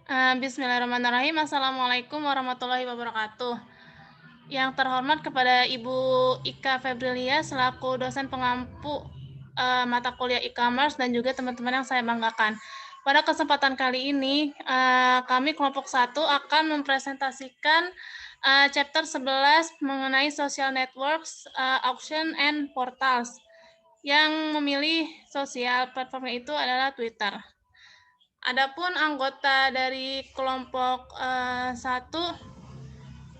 Bismillahirrahmanirrahim. Assalamualaikum warahmatullahi wabarakatuh. Yang terhormat kepada Ibu Ika Febrilia selaku dosen pengampu mata kuliah e-commerce dan juga teman-teman yang saya banggakan. Pada kesempatan kali ini, kami kelompok 1 akan mempresentasikan chapter 11 mengenai social networks, auction, and portals. Yang memilih sosial platformnya itu adalah Twitter. Adapun anggota dari kelompok 1,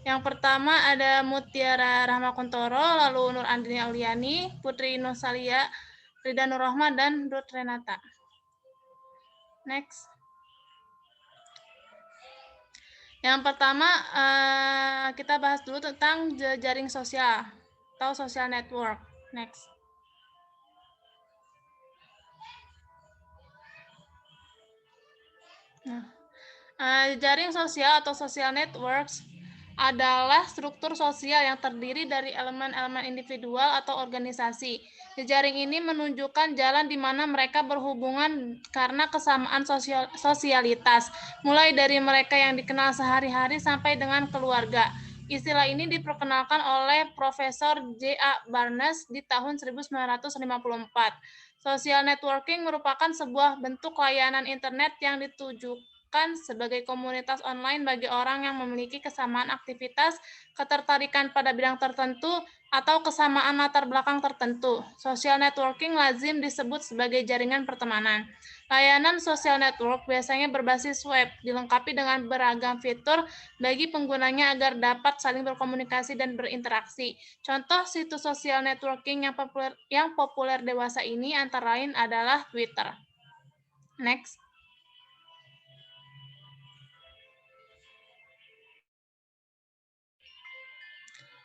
yang pertama ada Mutiara Rahmakuntoro, lalu Nur Andini Auliani, Putri Nusalia, Rida Nur Rahman, dan Ruth Renata. Next. Yang pertama kita bahas dulu tentang jejaring sosial atau social network. Next. Jejaring sosial atau social networks adalah struktur sosial yang terdiri dari elemen-elemen individual atau organisasi. Jejaring ini menunjukkan jalan di mana mereka berhubungan karena kesamaan sosialitas, mulai dari mereka yang dikenal sehari-hari sampai dengan keluarga. Istilah ini diperkenalkan oleh Profesor J.A. Barnes di tahun 1954. Social networking merupakan sebuah bentuk layanan internet yang ditujukan sebagai komunitas online bagi orang yang memiliki kesamaan aktivitas, ketertarikan pada bidang tertentu, atau kesamaan latar belakang tertentu. Social networking lazim disebut sebagai jaringan pertemanan. Layanan social network biasanya berbasis web, dilengkapi dengan beragam fitur bagi penggunanya agar dapat saling berkomunikasi dan berinteraksi. Contoh situs social networking yang populer dewasa ini antara lain adalah Twitter. Next.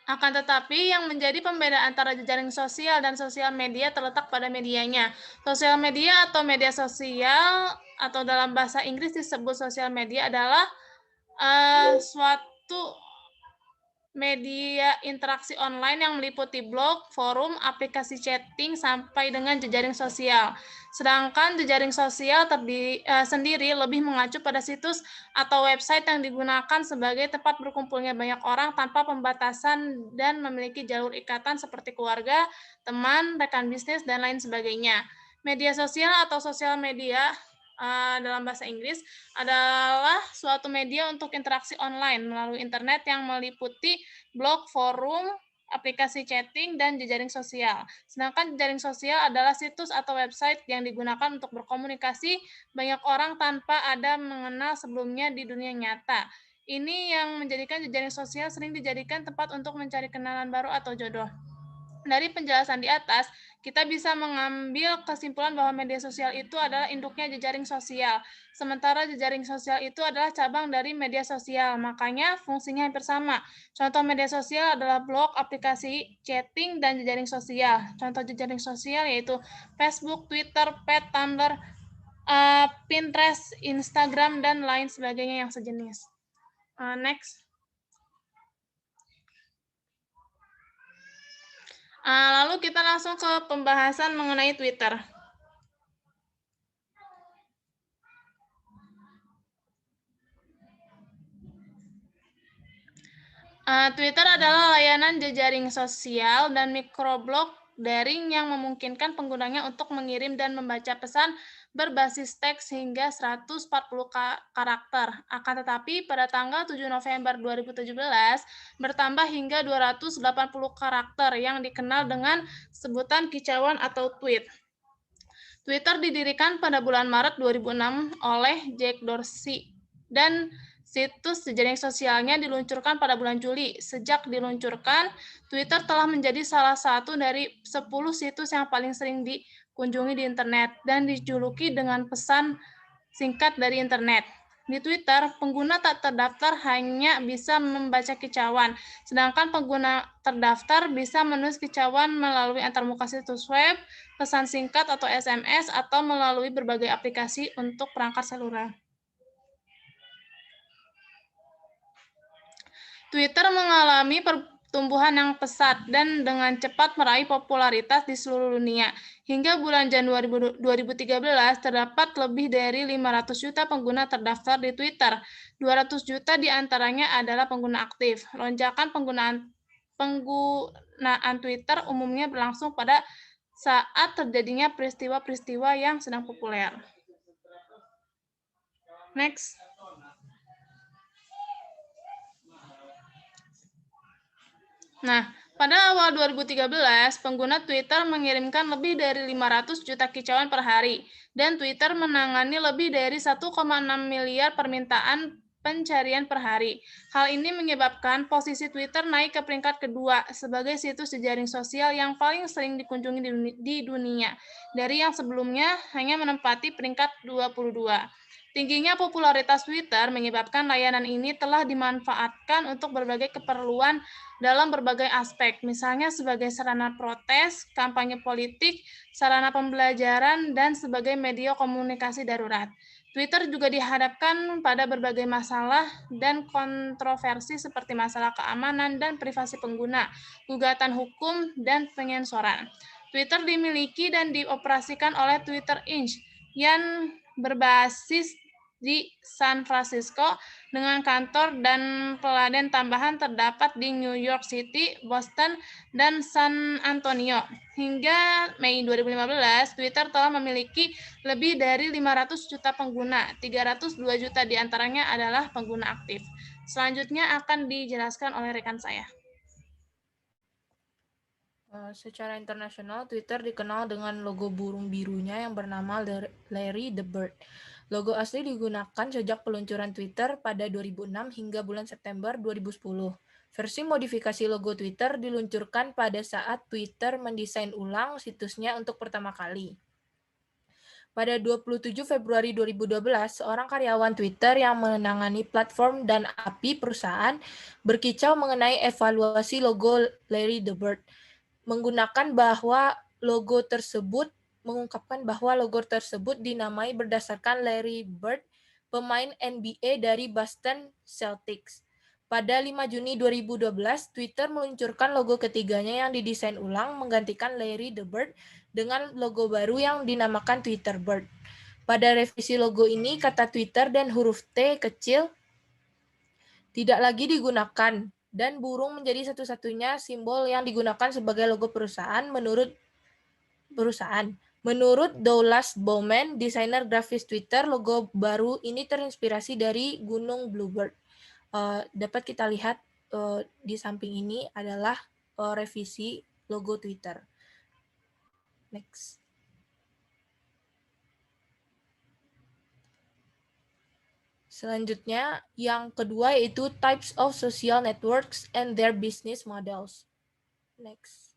Akan tetapi, yang menjadi pembeda antara jejaring sosial dan sosial media terletak pada medianya. Sosial media atau media sosial, atau dalam bahasa Inggris disebut sosial media, adalah suatu media interaksi online yang meliputi blog, forum, aplikasi chatting, sampai dengan jejaring sosial. Sedangkan jejaring sosial sendiri lebih mengacu pada situs atau website yang digunakan sebagai tempat berkumpulnya banyak orang tanpa pembatasan dan memiliki jalur ikatan seperti keluarga, teman, rekan bisnis, dan lain sebagainya. Media sosial atau sosial media dalam bahasa Inggris adalah suatu media untuk interaksi online melalui internet yang meliputi blog, forum, aplikasi chatting, dan jejaring sosial. Sedangkan jejaring sosial adalah situs atau website yang digunakan untuk berkomunikasi banyak orang tanpa ada mengenal sebelumnya di dunia nyata. Ini yang menjadikan jejaring sosial sering dijadikan tempat untuk mencari kenalan baru atau jodoh. Dari penjelasan di atas, kita bisa mengambil kesimpulan bahwa media sosial itu adalah induknya jejaring sosial. Sementara jejaring sosial itu adalah cabang dari media sosial, makanya fungsinya hampir sama. Contoh media sosial adalah blog, aplikasi chatting, dan jejaring sosial. Contoh jejaring sosial yaitu Facebook, Twitter, Pet, Tumblr, Pinterest, Instagram, dan lain sebagainya yang sejenis. Next. Lalu kita langsung ke pembahasan mengenai Twitter. Twitter adalah layanan jejaring sosial dan mikroblog daring yang memungkinkan penggunanya untuk mengirim dan membaca pesan berbasis teks hingga 140 karakter. Akan tetapi, pada tanggal 7 November 2017, bertambah hingga 280 karakter yang dikenal dengan sebutan kicauan atau tweet. Twitter didirikan pada bulan Maret 2006 oleh Jack Dorsey dan situs jejaring sosialnya diluncurkan pada bulan Juli. Sejak diluncurkan, Twitter telah menjadi salah satu dari 10 situs yang paling sering dikunjungi di internet dan dijuluki dengan pesan singkat dari internet. Di Twitter, pengguna tak terdaftar hanya bisa membaca kicauan, sedangkan pengguna terdaftar bisa menulis kicauan melalui antarmuka situs web, pesan singkat atau SMS, atau melalui berbagai aplikasi untuk perangkat seluler. Twitter mengalami pertumbuhan yang pesat dan dengan cepat meraih popularitas di seluruh dunia. Hingga bulan Januari 2013 terdapat lebih dari 500 juta pengguna terdaftar di Twitter. 200 juta diantaranya adalah pengguna aktif. Lonjakan penggunaan Twitter umumnya berlangsung pada saat terjadinya peristiwa-peristiwa yang sedang populer. Next. Nah, pada awal 2013, pengguna Twitter mengirimkan lebih dari 500 juta kicauan per hari, dan Twitter menangani lebih dari 1,6 miliar permintaan pencarian per hari. Hal ini menyebabkan posisi Twitter naik ke peringkat kedua sebagai situs jejaring sosial yang paling sering dikunjungi di dunia, dari yang sebelumnya hanya menempati peringkat 22. Tingginya popularitas Twitter menyebabkan layanan ini telah dimanfaatkan untuk berbagai keperluan dalam berbagai aspek, misalnya sebagai sarana protes, kampanye politik, sarana pembelajaran, dan sebagai media komunikasi darurat. Twitter juga dihadapkan pada berbagai masalah dan kontroversi seperti masalah keamanan dan privasi pengguna, gugatan hukum, dan penyensoran. Twitter dimiliki dan dioperasikan oleh Twitter Inc. yang berbasis di San Francisco dengan kantor dan peladen tambahan terdapat di New York City, Boston, dan San Antonio. Hingga Mei 2015, Twitter telah memiliki lebih dari 500 juta pengguna, 302 juta diantaranya adalah pengguna aktif. Selanjutnya akan dijelaskan oleh rekan saya. Secara internasional, Twitter dikenal dengan logo burung birunya yang bernama Larry the Bird. Logo asli digunakan sejak peluncuran Twitter pada 2006 hingga bulan September 2010. Versi modifikasi logo Twitter diluncurkan pada saat Twitter mendesain ulang situsnya untuk pertama kali. Pada 27 Februari 2012, seorang karyawan Twitter yang menangani platform dan API perusahaan berkicau mengenai evaluasi logo Larry the Bird. Mengungkapkan bahwa logo tersebut dinamai berdasarkan Larry Bird, pemain NBA dari Boston Celtics. Pada 5 Juni 2012, Twitter meluncurkan logo ketiganya yang didesain ulang menggantikan Larry the Bird dengan logo baru yang dinamakan Twitter Bird. Pada revisi logo ini, kata Twitter dan huruf T kecil tidak lagi digunakan, dan burung menjadi satu-satunya simbol yang digunakan sebagai logo perusahaan menurut perusahaan. Menurut Douglas Bowman, desainer grafis Twitter, logo baru ini terinspirasi dari Gunung Bluebird. Dapat kita lihat di samping ini adalah revisi logo Twitter. Next. Selanjutnya, yang kedua yaitu types of social networks and their business models. Next.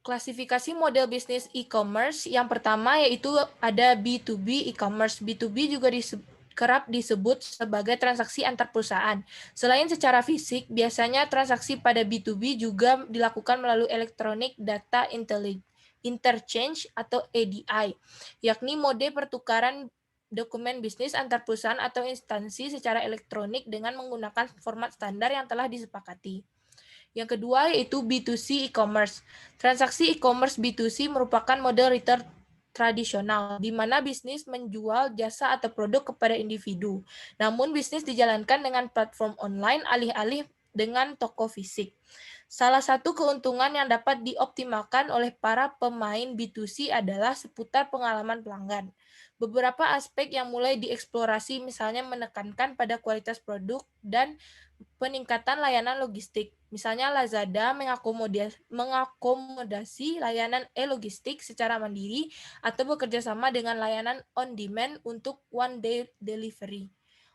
Klasifikasi model bisnis e-commerce yang pertama yaitu ada B2B e-commerce. B2B juga kerap disebut sebagai transaksi antar perusahaan. Selain secara fisik, biasanya transaksi pada B2B juga dilakukan melalui Electronic Data Interchange atau EDI, yakni mode pertukaran dokumen bisnis antar perusahaan atau instansi secara elektronik dengan menggunakan format standar yang telah disepakati. Yang kedua yaitu B2C e-commerce. Transaksi e-commerce B2C merupakan model retail tradisional, di mana bisnis menjual jasa atau produk kepada individu. Namun bisnis dijalankan dengan platform online alih-alih dengan toko fisik. Salah satu keuntungan yang dapat dioptimalkan oleh para pemain B2C adalah seputar pengalaman pelanggan. Beberapa aspek yang mulai dieksplorasi misalnya menekankan pada kualitas produk dan peningkatan layanan logistik. Misalnya Lazada mengakomodasi layanan e-logistik secara mandiri atau bekerja sama dengan layanan on-demand untuk one-day delivery.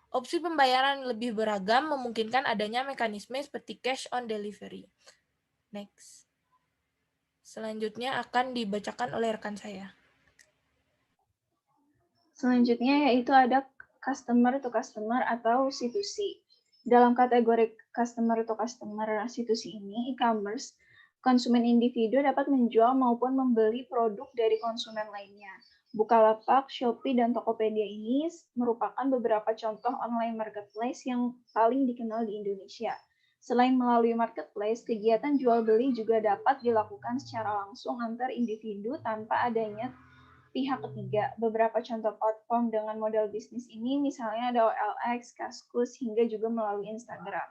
Opsi pembayaran lebih beragam memungkinkan adanya mekanisme seperti cash on delivery. Next. Selanjutnya akan dibacakan oleh rekan saya. Selanjutnya yaitu ada customer to customer atau C2C. Dalam kategori customer to customer C2C ini, e-commerce, konsumen individu dapat menjual maupun membeli produk dari konsumen lainnya. Bukalapak, Shopee, dan Tokopedia ini merupakan beberapa contoh online marketplace yang paling dikenal di Indonesia. Selain melalui marketplace, kegiatan jual beli juga dapat dilakukan secara langsung antar individu tanpa adanya pihak ketiga. Beberapa contoh platform dengan model bisnis ini misalnya ada OLX, Kaskus, hingga juga melalui Instagram.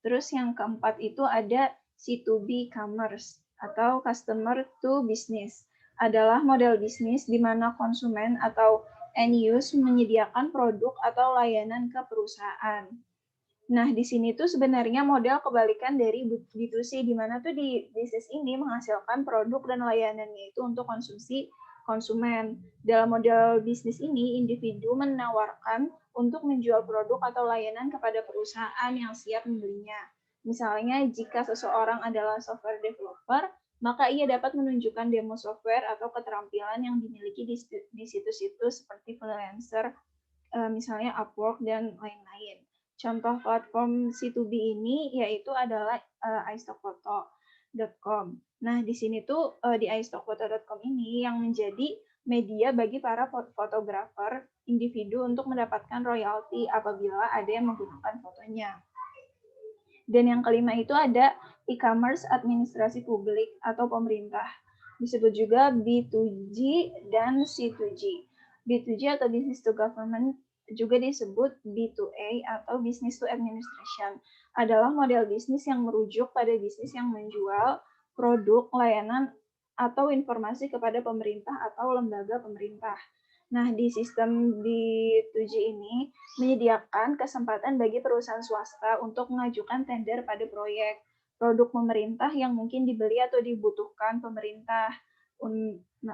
Terus yang keempat itu ada C2B commerce atau customer to business. Adalah model bisnis di mana konsumen atau end use menyediakan produk atau layanan ke perusahaan. Nah, di sini tuh sebenarnya model kebalikan dari B2C, di mana tuh di bisnis ini menghasilkan produk dan layanannya itu untuk konsumsi konsumen. Dalam model bisnis ini, individu menawarkan untuk menjual produk atau layanan kepada perusahaan yang siap membelinya. Misalnya, jika seseorang adalah software developer, maka ia dapat menunjukkan demo software atau keterampilan yang dimiliki di situs-situs seperti freelancer, misalnya Upwork, dan lain-lain. Contoh platform C2B ini yaitu adalah iStockfoto.com. Nah, di sini tuh di iStockfoto.com ini yang menjadi media bagi para fotografer individu untuk mendapatkan royalti apabila ada yang menggunakan fotonya. Dan yang kelima itu ada e-commerce administrasi publik atau pemerintah. Disebut juga B2G dan C2G. B2G atau business to government juga disebut B2A atau business to administration. Adalah model bisnis yang merujuk pada bisnis yang menjual produk, layanan, atau informasi kepada pemerintah atau lembaga pemerintah. Nah, di sistem B2G ini menyediakan kesempatan bagi perusahaan swasta untuk mengajukan tender pada proyek produk pemerintah yang mungkin dibeli atau dibutuhkan pemerintah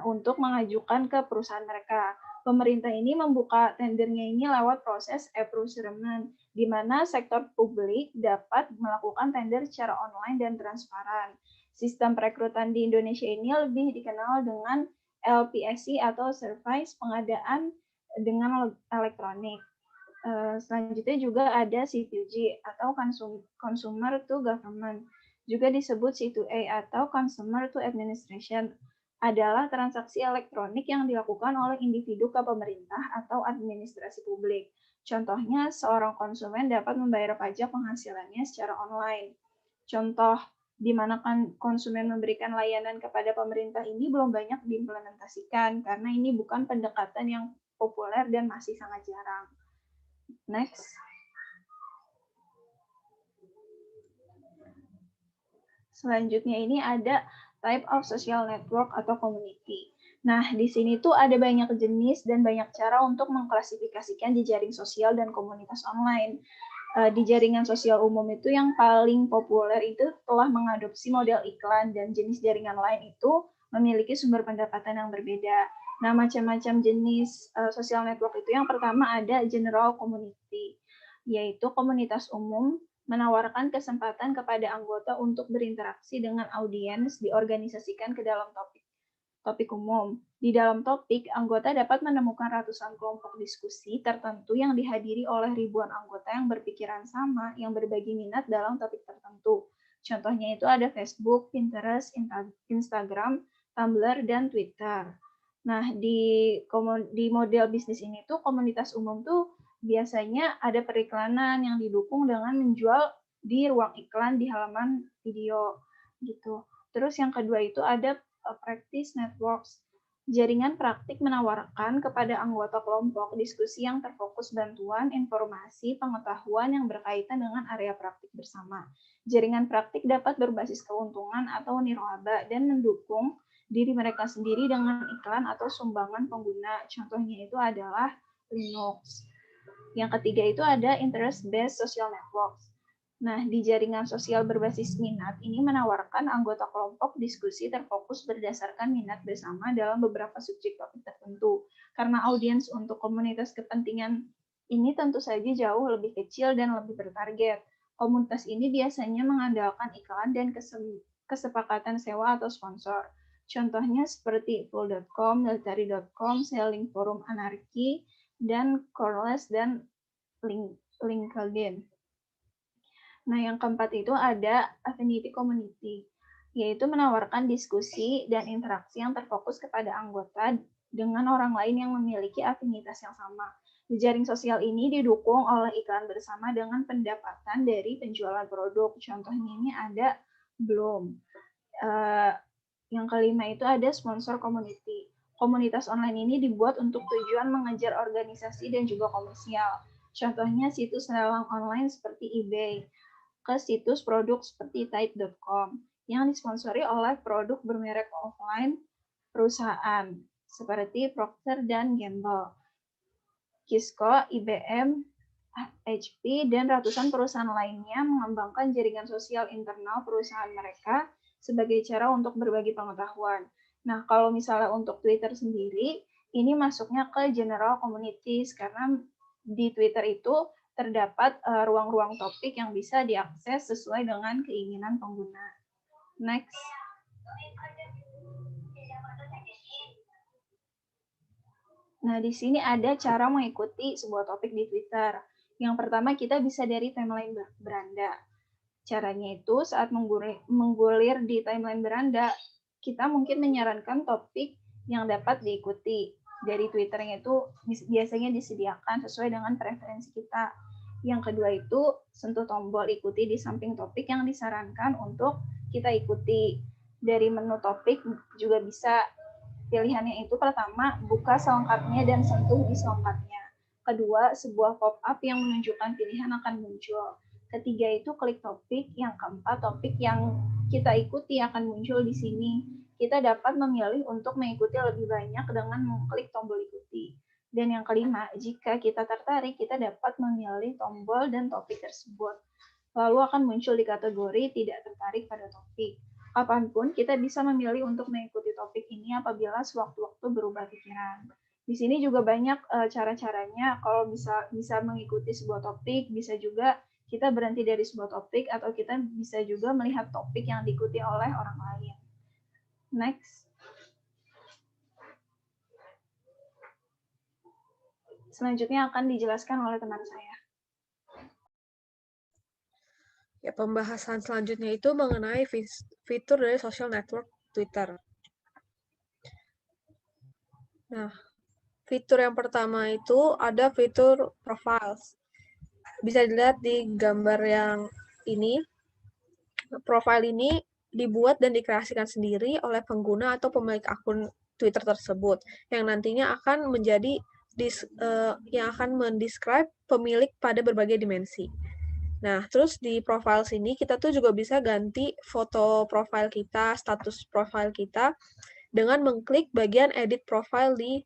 untuk mengajukan ke perusahaan mereka. Pemerintah ini membuka tendernya ini lewat proses e-procurement, di mana sektor publik dapat melakukan tender secara online dan transparan. Sistem perekrutan di Indonesia ini lebih dikenal dengan LPSC atau Service Pengadaan dengan Elektronik. Selanjutnya juga ada C2G atau Consumer to Government, juga disebut C2A atau Consumer to Administration, adalah transaksi elektronik yang dilakukan oleh individu ke pemerintah atau administrasi publik. Contohnya, seorang konsumen dapat membayar pajak penghasilannya secara online. Contoh di mana konsumen memberikan layanan kepada pemerintah ini belum banyak diimplementasikan karena ini bukan pendekatan yang populer dan masih sangat jarang. Next. Selanjutnya ini ada type of social network atau community. Nah, di sini tuh ada banyak jenis dan banyak cara untuk mengklasifikasikan jejaring sosial dan komunitas online. Di jaringan sosial umum itu yang paling populer itu telah mengadopsi model iklan, dan jenis jaringan lain itu memiliki sumber pendapatan yang berbeda. Nah, macam-macam jenis social network itu yang pertama ada general community, yaitu komunitas umum menawarkan kesempatan kepada anggota untuk berinteraksi dengan audiens diorganisasikan ke dalam topik umum. Di dalam topik, anggota dapat menemukan ratusan kelompok diskusi tertentu yang dihadiri oleh ribuan anggota yang berpikiran sama, yang berbagi minat dalam topik tertentu. Contohnya itu ada Facebook, Pinterest, Instagram, Tumblr, dan Twitter. Nah, di model bisnis ini tuh komunitas umum tuh biasanya ada periklanan yang didukung dengan menjual di ruang iklan di halaman video gitu. Terus yang kedua itu ada practice networks. Jaringan praktik menawarkan kepada anggota kelompok diskusi yang terfokus bantuan, informasi, pengetahuan yang berkaitan dengan area praktik bersama. Jaringan praktik dapat berbasis keuntungan atau nirlaba dan mendukung diri mereka sendiri dengan iklan atau sumbangan pengguna. Contohnya itu adalah Linux. Yang ketiga itu ada interest-based social networks. Nah, di jaringan sosial berbasis minat ini menawarkan anggota kelompok diskusi terfokus berdasarkan minat bersama dalam beberapa subjek topik tertentu. Karena audiens untuk komunitas kepentingan ini tentu saja jauh lebih kecil dan lebih bertarget. Komunitas ini biasanya mengandalkan iklan dan kesepakatan sewa atau sponsor. Contohnya seperti full.com, military.com, Selling Forum Anarki, dan Coreless, dan LinkedIn. Nah, yang keempat itu ada affinity community, yaitu menawarkan diskusi dan interaksi yang terfokus kepada anggota dengan orang lain yang memiliki afinitas yang sama. Jejaring sosial ini didukung oleh iklan bersama dengan pendapatan dari penjualan produk. Contohnya ini ada Bloom. Yang kelima itu ada sponsor community. Komunitas online ini dibuat untuk tujuan mengejar organisasi dan juga komersial. Contohnya situs lelang online seperti eBay, ke situs produk seperti Tide.com yang disponsori oleh produk bermerek offline perusahaan seperti Procter dan Gamble, Kisco, IBM, HP, dan ratusan perusahaan lainnya mengembangkan jaringan sosial internal perusahaan mereka sebagai cara untuk berbagi pengetahuan. Nah, kalau misalnya untuk Twitter sendiri, ini masuknya ke general communities karena di Twitter itu terdapat ruang-ruang topik yang bisa diakses sesuai dengan keinginan pengguna. Next. Nah, di sini ada cara mengikuti sebuah topik di Twitter. Yang pertama, kita bisa dari timeline beranda. Caranya itu saat menggulir di timeline beranda, kita mungkin menyarankan topik yang dapat diikuti. Dari Twitternya itu biasanya disediakan sesuai dengan preferensi kita. Yang kedua itu, sentuh tombol ikuti di samping topik yang disarankan untuk kita ikuti. Dari menu topik juga bisa. Pilihannya itu pertama, buka selengkapnya dan sentuh di selengkapnya. Kedua, sebuah pop-up yang menunjukkan pilihan akan muncul. Ketiga itu klik topik. Yang keempat, topik yang kita ikuti akan muncul di sini. Kita dapat memilih untuk mengikuti lebih banyak dengan mengklik tombol ikuti. Dan yang kelima, jika kita tertarik, kita dapat memilih tombol dan topik tersebut. Lalu akan muncul di kategori tidak tertarik pada topik. Kapanpun kita bisa memilih untuk mengikuti topik ini apabila sewaktu-waktu berubah pikiran. Di sini juga banyak cara-caranya. Kalau bisa mengikuti sebuah topik, bisa juga kita berhenti dari sebuah topik, atau kita bisa juga melihat topik yang diikuti oleh orang lain. Next. Selanjutnya akan dijelaskan oleh teman saya. Ya, pembahasan selanjutnya itu mengenai fitur dari social network Twitter. Nah, fitur yang pertama itu ada fitur profiles. Bisa dilihat di gambar yang ini. Profile ini dibuat dan dikreasikan sendiri oleh pengguna atau pemilik akun Twitter tersebut, yang nantinya akan menjadi yang akan mendescribe pemilik pada berbagai dimensi. Nah, terus di profile sini kita tuh juga bisa ganti foto profile kita, status profile kita, dengan mengklik bagian edit profile di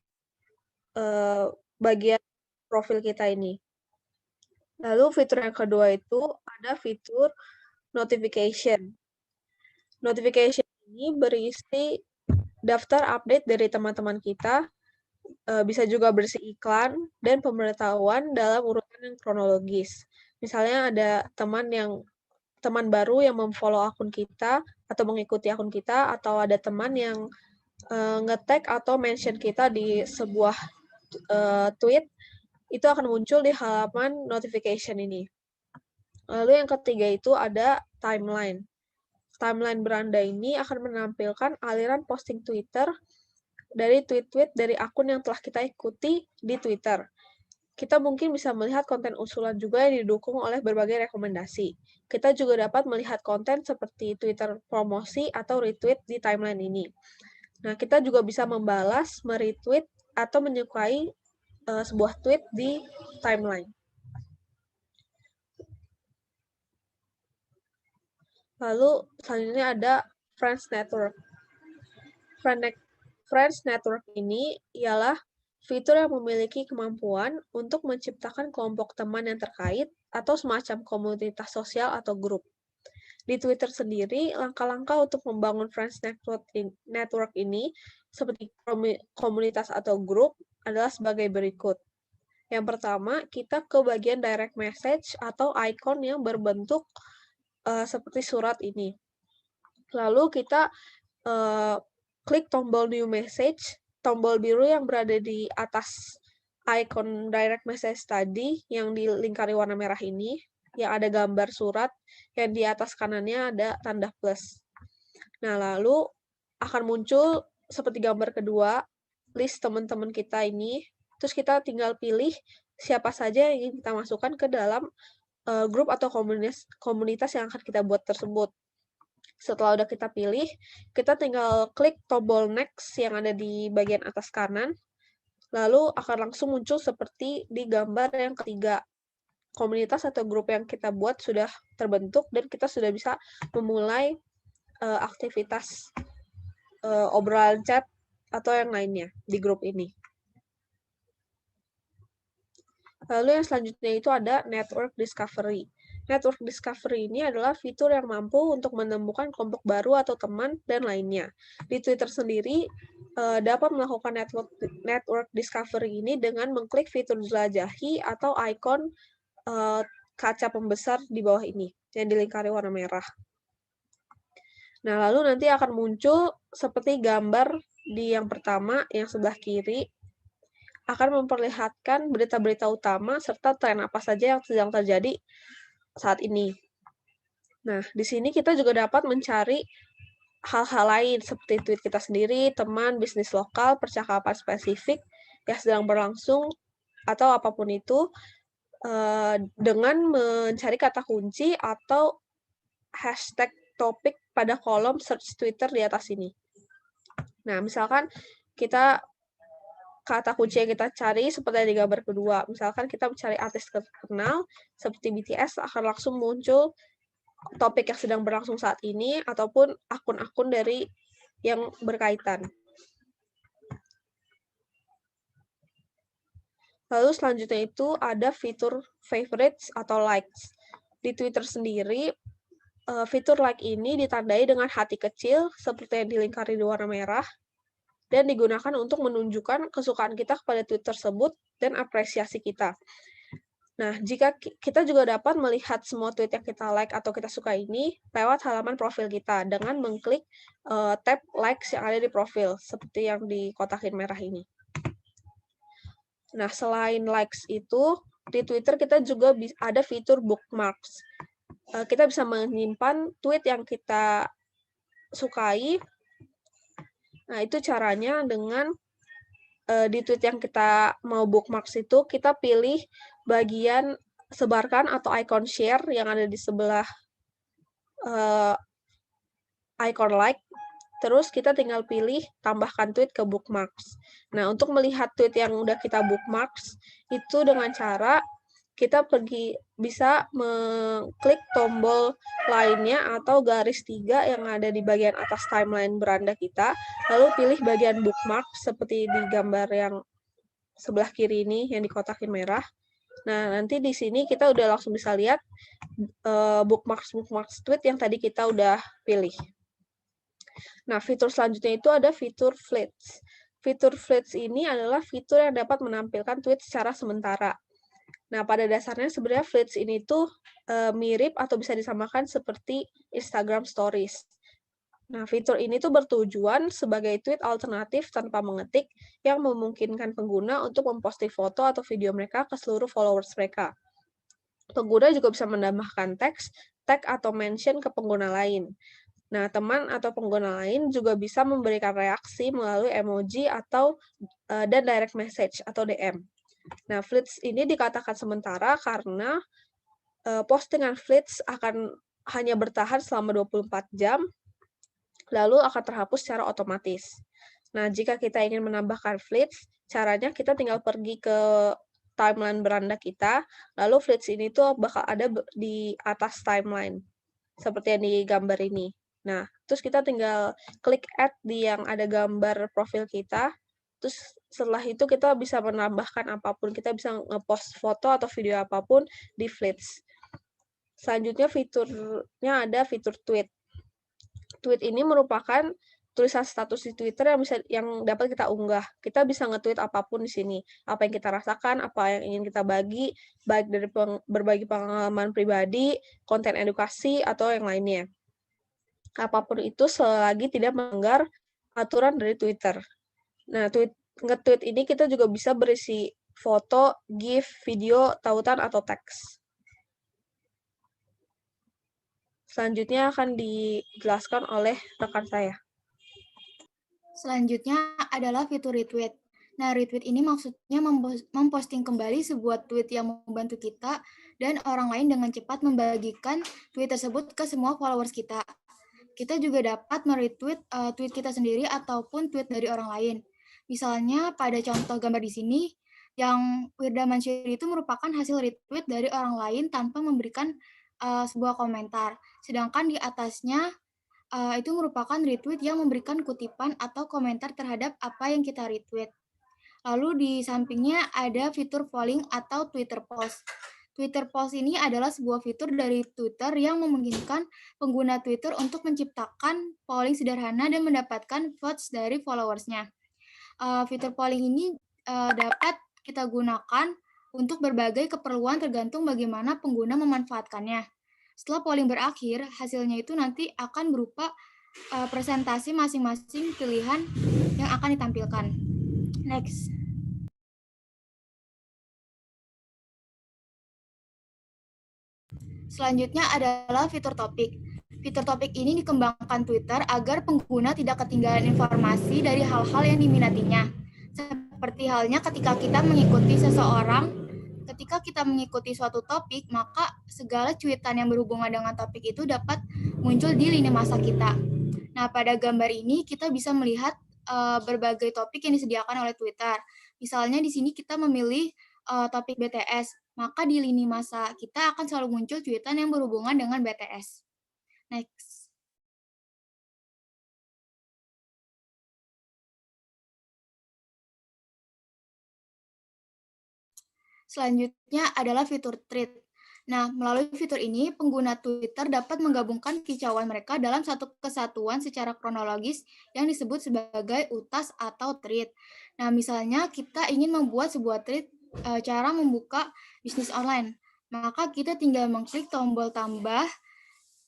bagian profil kita ini. Lalu fitur yang kedua itu ada fitur notification. Notification ini berisi daftar update dari teman-teman kita, bisa juga berisi iklan dan pemberitahuan dalam urutan yang kronologis. Misalnya ada teman baru yang memfollow akun kita atau mengikuti akun kita, atau ada teman yang nge-tag atau mention kita di sebuah tweet, itu akan muncul di halaman notification ini. Lalu yang ketiga itu ada timeline. Timeline beranda ini akan menampilkan aliran posting Twitter dari tweet-tweet dari akun yang telah kita ikuti di Twitter. Kita mungkin bisa melihat konten usulan juga yang didukung oleh berbagai rekomendasi. Kita juga dapat melihat konten seperti Twitter promosi atau retweet di timeline ini. Nah, kita juga bisa membalas, meretweet, atau menyukai sebuah tweet di timeline. Lalu selanjutnya ada Friends Network. Friends Network ini ialah fitur yang memiliki kemampuan untuk menciptakan kelompok teman yang terkait atau semacam komunitas sosial atau grup. Di Twitter sendiri, langkah-langkah untuk membangun Friends Network ini seperti komunitas atau grup adalah sebagai berikut. Yang pertama, kita ke bagian direct message atau icon yang berbentuk seperti surat ini. Lalu kita klik tombol new message, tombol biru yang berada di atas icon direct message tadi yang dilingkari warna merah ini, yang ada gambar surat, yang di atas kanannya ada tanda plus. Nah, lalu akan muncul seperti gambar kedua, list teman-teman kita ini, terus kita tinggal pilih siapa saja yang ingin kita masukkan ke dalam grup atau komunitas yang akan kita buat tersebut. Setelah udah kita pilih, kita tinggal klik tombol next yang ada di bagian atas kanan, lalu akan langsung muncul seperti di gambar yang ketiga. Komunitas atau grup yang kita buat sudah terbentuk dan kita sudah bisa memulai aktivitas obrolan chat atau yang lainnya di grup ini. Lalu yang selanjutnya itu ada network discovery. Network discovery ini adalah fitur yang mampu untuk menemukan kelompok baru atau teman dan lainnya. Di Twitter sendiri dapat melakukan network discovery ini dengan mengklik fitur jelajahi atau ikon kaca pembesar di bawah ini yang dilingkari warna merah. Nah, lalu nanti akan muncul seperti gambar di yang pertama yang sebelah kiri akan memperlihatkan berita-berita utama serta tren apa saja yang sedang terjadi saat ini. Nah, di sini kita juga dapat mencari hal-hal lain seperti tweet kita sendiri, teman, bisnis lokal, percakapan spesifik yang sedang berlangsung, atau apapun itu dengan mencari kata kunci atau hashtag topik pada kolom search Twitter di atas ini. Nah, misalkan kita kata kunci yang kita cari seperti di gambar kedua. Misalkan kita mencari artis terkenal seperti BTS, akan langsung muncul topik yang sedang berlangsung saat ini ataupun akun-akun dari yang berkaitan. Lalu selanjutnya itu ada fitur favorites atau likes. Di Twitter sendiri, fitur like ini ditandai dengan hati kecil seperti yang dilingkari di warna merah dan digunakan untuk menunjukkan kesukaan kita kepada tweet tersebut dan apresiasi kita. Nah, jika kita juga dapat melihat semua tweet yang kita like atau kita suka ini lewat halaman profil kita dengan mengklik tab likes yang ada di profil, seperti yang di kotakin merah ini. Nah, selain likes itu, di Twitter kita juga ada fitur bookmarks. Kita bisa menyimpan tweet yang kita sukai. Nah, itu caranya dengan di tweet yang kita mau bookmarks itu, kita pilih bagian sebarkan atau icon share yang ada di sebelah icon like, terus kita tinggal pilih tambahkan tweet ke bookmarks. Nah, untuk melihat tweet yang udah kita bookmarks, itu dengan cara kita bisa mengklik tombol lainnya atau garis 3 yang ada di bagian atas timeline beranda kita, lalu pilih bagian bookmark seperti di gambar yang sebelah kiri ini yang dikotakin merah. Nah, nanti di sini kita udah langsung bisa lihat bookmarks tweet yang tadi kita udah pilih. Nah, fitur selanjutnya itu ada fitur Fleets. Fitur Fleets ini adalah fitur yang dapat menampilkan tweet secara sementara. Nah, pada dasarnya sebenarnya Fleets ini tuh mirip atau bisa disamakan seperti Instagram Stories. Nah, fitur ini tuh bertujuan sebagai tweet alternatif tanpa mengetik yang memungkinkan pengguna untuk memposting foto atau video mereka ke seluruh followers mereka. Pengguna juga bisa menambahkan teks, tag, atau mention ke pengguna lain. Nah, teman atau pengguna lain juga bisa memberikan reaksi melalui emoji atau dan direct message atau DM. Nah, Fleets ini dikatakan sementara karena postingan Fleets akan hanya bertahan selama 24 jam, lalu akan terhapus secara otomatis. Nah, jika kita ingin menambahkan Fleets, caranya kita tinggal pergi ke timeline beranda kita, lalu Fleets ini tuh bakal ada di atas timeline, seperti yang di gambar ini. Nah, terus kita tinggal klik add di yang ada gambar profil kita, terus setelah itu kita bisa menambahkan apapun, kita bisa ngepost foto atau video apapun di Fleets. Selanjutnya fiturnya ada fitur tweet. Tweet ini merupakan tulisan status di Twitter yang dapat kita unggah. Kita bisa nge-tweet apapun di sini. Apa yang kita rasakan, apa yang ingin kita bagi, baik dari berbagi pengalaman pribadi, konten edukasi, atau yang lainnya. Apapun itu selagi tidak melanggar aturan dari Twitter. Nah, nge-tweet ini kita juga bisa berisi foto, GIF, video, tautan, atau teks. Selanjutnya akan dijelaskan oleh rekan saya. Selanjutnya adalah fitur retweet. Nah, retweet ini maksudnya memposting kembali sebuah tweet yang membantu kita dan orang lain dengan cepat membagikan tweet tersebut ke semua followers kita. Kita juga dapat meretweet tweet kita sendiri ataupun tweet dari orang lain. Misalnya pada contoh gambar di sini, yang Wirda Mansyuri itu merupakan hasil retweet dari orang lain tanpa memberikan sebuah komentar. Sedangkan di atasnya itu merupakan retweet yang memberikan kutipan atau komentar terhadap apa yang kita retweet. Lalu di sampingnya ada fitur polling atau Twitter Post. Twitter Post ini adalah sebuah fitur dari Twitter yang memungkinkan pengguna Twitter untuk menciptakan polling sederhana dan mendapatkan votes dari followersnya. Fitur polling ini dapat kita gunakan untuk berbagai keperluan tergantung bagaimana pengguna memanfaatkannya. Setelah polling berakhir, hasilnya itu nanti akan berupa presentasi masing-masing pilihan yang akan ditampilkan. Next. Selanjutnya adalah fitur topik. Fitur topik ini dikembangkan Twitter agar pengguna tidak ketinggalan informasi dari hal-hal yang diminatinya. Seperti halnya ketika kita mengikuti suatu topik, maka segala cuitan yang berhubungan dengan topik itu dapat muncul di lini masa kita. Nah, pada gambar ini kita bisa melihat berbagai topik yang disediakan oleh Twitter. Misalnya di sini kita memilih topik BTS, maka di lini masa kita akan selalu muncul cuitan yang berhubungan dengan BTS. Next. Selanjutnya adalah fitur thread. Nah, melalui fitur ini, pengguna Twitter dapat menggabungkan kicauan mereka dalam satu kesatuan secara kronologis yang disebut sebagai utas atau thread. Nah, misalnya kita ingin membuat sebuah thread cara membuka bisnis online. Maka kita tinggal mengklik tombol tambah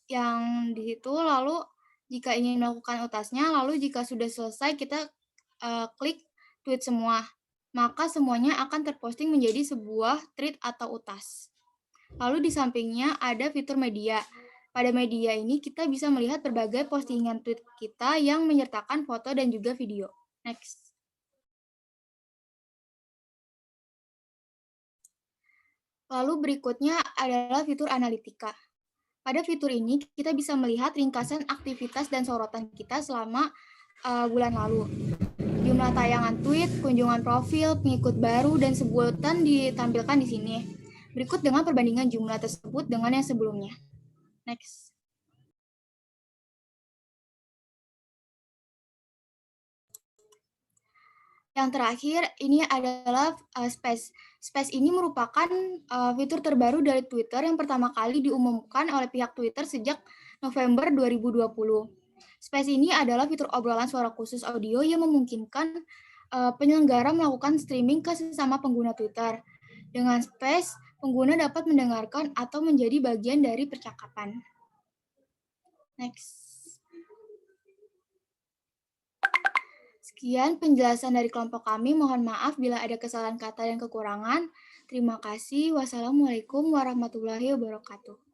yang di situ, lalu jika ingin melakukan utasnya, lalu jika sudah selesai kita klik tweet semua. Maka semuanya akan terposting menjadi sebuah thread atau utas. Lalu di sampingnya ada fitur media. Pada media ini kita bisa melihat berbagai postingan tweet kita yang menyertakan foto dan juga video. Next. Lalu berikutnya adalah fitur analitika. Pada fitur ini kita bisa melihat ringkasan aktivitas dan sorotan kita selama bulan lalu. Jumlah tayangan tweet, kunjungan profil, pengikut baru, dan sebutan ditampilkan di sini. Berikut dengan perbandingan jumlah tersebut dengan yang sebelumnya. Next. Yang terakhir, ini adalah Space. Space ini merupakan fitur terbaru dari Twitter yang pertama kali diumumkan oleh pihak Twitter sejak November 2020. Space ini adalah fitur obrolan suara khusus audio yang memungkinkan penyelenggara melakukan streaming ke sesama pengguna Twitter. Dengan Space, pengguna dapat mendengarkan atau menjadi bagian dari percakapan. Next. Sekian penjelasan dari kelompok kami. Mohon maaf bila ada kesalahan kata dan kekurangan. Terima kasih. Wassalamualaikum warahmatullahi wabarakatuh.